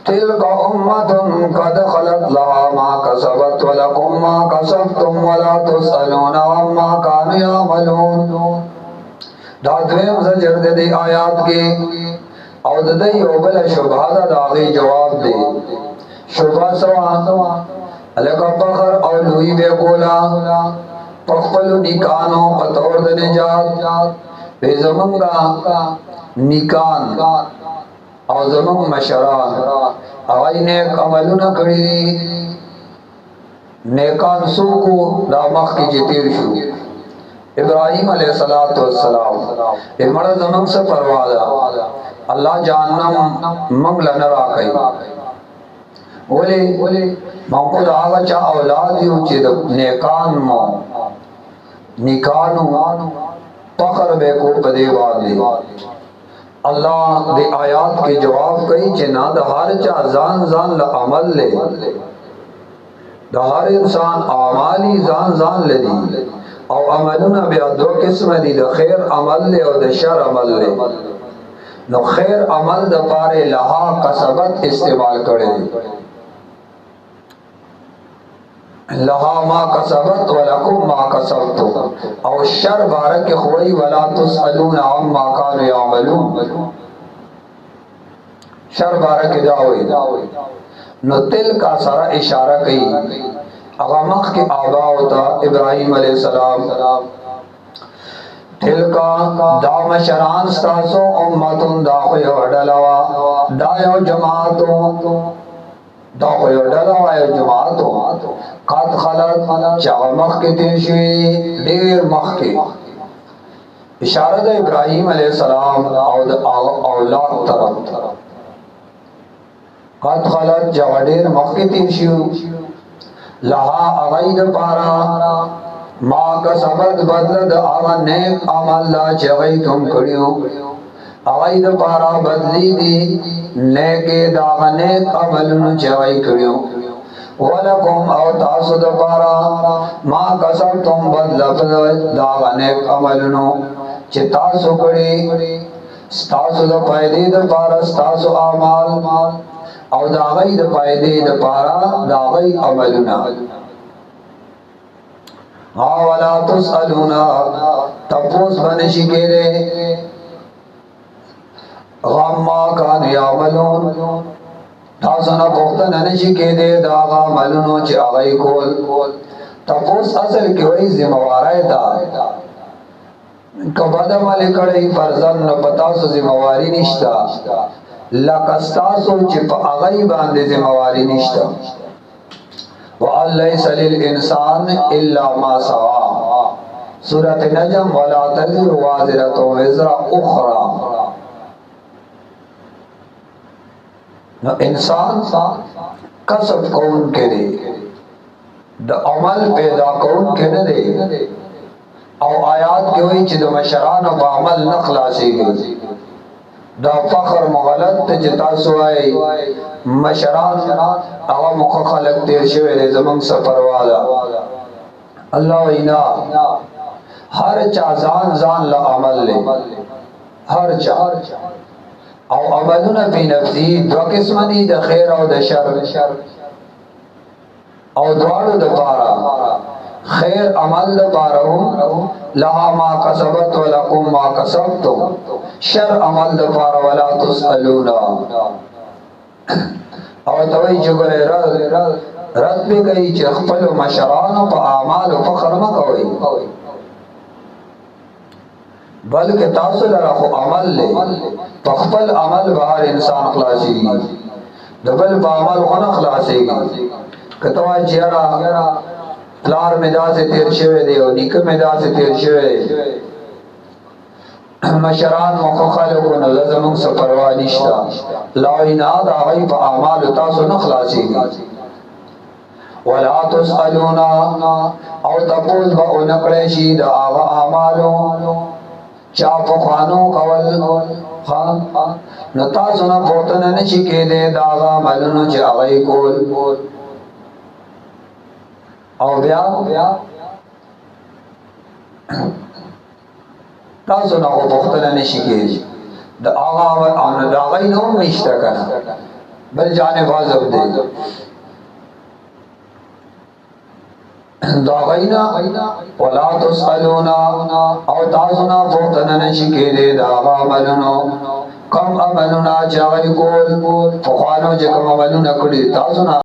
تلك امة قد خلت لها ما كسبت ولكم ما كسبتم ولا تسألون عما كانوا يعملون. دا دویم زجر دے دی آیات کے او د دی او بل شبہ دا داغی جواب دے. شبہ سوا لکا فخر او لوی بے کولا پخپلو نکانو پتور د نجات بے زمنگا نکان او زمنگ مشران اغای نیک عملونا کری دی. نیکان سو کو دا مخ کی جتیر شو ابراہیم علیہ السلام امڑا زمان سے پروادا اللہ جہنم منگل نرا کئی ولی موقود آگا چا اولادیو چی نیکان مو نکانو پخر بے کو پدے وادی. اللہ دے آیات کے جواب کئی چی نا دا ہر چا زان زان لعمل لے دا ہر انسان اعمالی زان زان لے دی او عملونا بیا دو قسم دی دا خیر عمل لے او دا شر عمل لے. نو خیر عمل دا پارے لہا قصبت استعمال کرے دی لہا ما قصبت ولکم ما قصبتو او شر بارک خوئی ولا تسألون عما کانوا یعملون. شر بارک جاوئی نو تل کا سارا اشارہ کئی اغامخ کے آبا ہوتا ابراہیم علیہ السلام تل کا دا مشران ستاسو امتون دا خوی وڈلوا دا یو جماعتو دا خوی وڈلوا یو جماعتو قد خلط چاہ مخ کے تیشوی دیر مخ کے اشارہ دا ابراہیم علیہ السلام او دا اولاد طرف قد خلط چاہ دیر مخ کے تیشوی لہا اغید پارا ما کسبت بدلد آغا نیک عمل لا چغی تم کریو اغید پارا بدلی دی نیک داغا نیک عملنو چغی کریو ولکم او تاسو دا پارا ما کسبتم بدلد داغا نیک عملنو چی تاسو کری ستاسو دا پایدی دا پارا ستاسو اعمال او دا غی دا پایدی دا پارا دا غی عملنا. ولا تسألونا تپوس بنشی کے لے غما کان یعملون تاسونا پختن نشی کے دے دا غا عملنو چی آغی کول. تپوس اصل کی وی زموارای دا کباد عملی کڑی فرزن نپتاسو زمواری نشتا لکستاسو چی پا اغی باندے زمواری نشتا. وَأَن لَيْسَ لِلْإِنسَانِ إِلَّا مَا سَعَى سورۃ نجم وَلَا تَزِرُ وَازِرَةٌ وِزْرَ أُخْرَى. انسان کسب کون کے دے دا عمل پیدا کون کے نہ دے او آیات کے ہوئی چی دا مشران با عمل نخلاسی گئی دا فخر مغلط جتا سوائی مشران اغا مخ خلق تیر شوئے دے زمان سفر والا. اللہ وینا ہر چا زان زان لعمل لے ہر چا او عملون فی نفسی دو قسم دی دا خیر او دا شر او دوارو دا پارا خیر عمل دا پارا لہا ما کسبت ولکم ما کسبتم شر عمل دا پارا ولا تسألونا او توی چکلے رد بھی گئی چی اخفل و مشران پا اعمال و فخر مکوئی بلکہ تاصل رخو عمل لے فخفل عمل بہر انسان خلاصی گی دبل پا عمل خون خلاصی گی کتوا چیارا پلار مدا سے تیر شوئے دے و نیک مدا سے تیر شوئے مشران مخخلو کو نظمون سفروا نشتا لاویناد آغی پا اعمال تاسو نخلاسی گی. ولا تسألونا او تپوز با اونکڑیشی دا آغا اعمالو چاپو خانو قول نتاسو نا پوتن نشی کے دے دا آغا عملونو چی آغی کول او بیا تاسو نا خو پختل نشی کیج دا آغا نوم نشتا کنا بل جانب حذف دی دا غینا ولا تسألونا او تاسونا پوختن نشی که دی دا عملونو کم عملونا چاگئی کول فخوانو چه کم عملونا کڑی تاسونا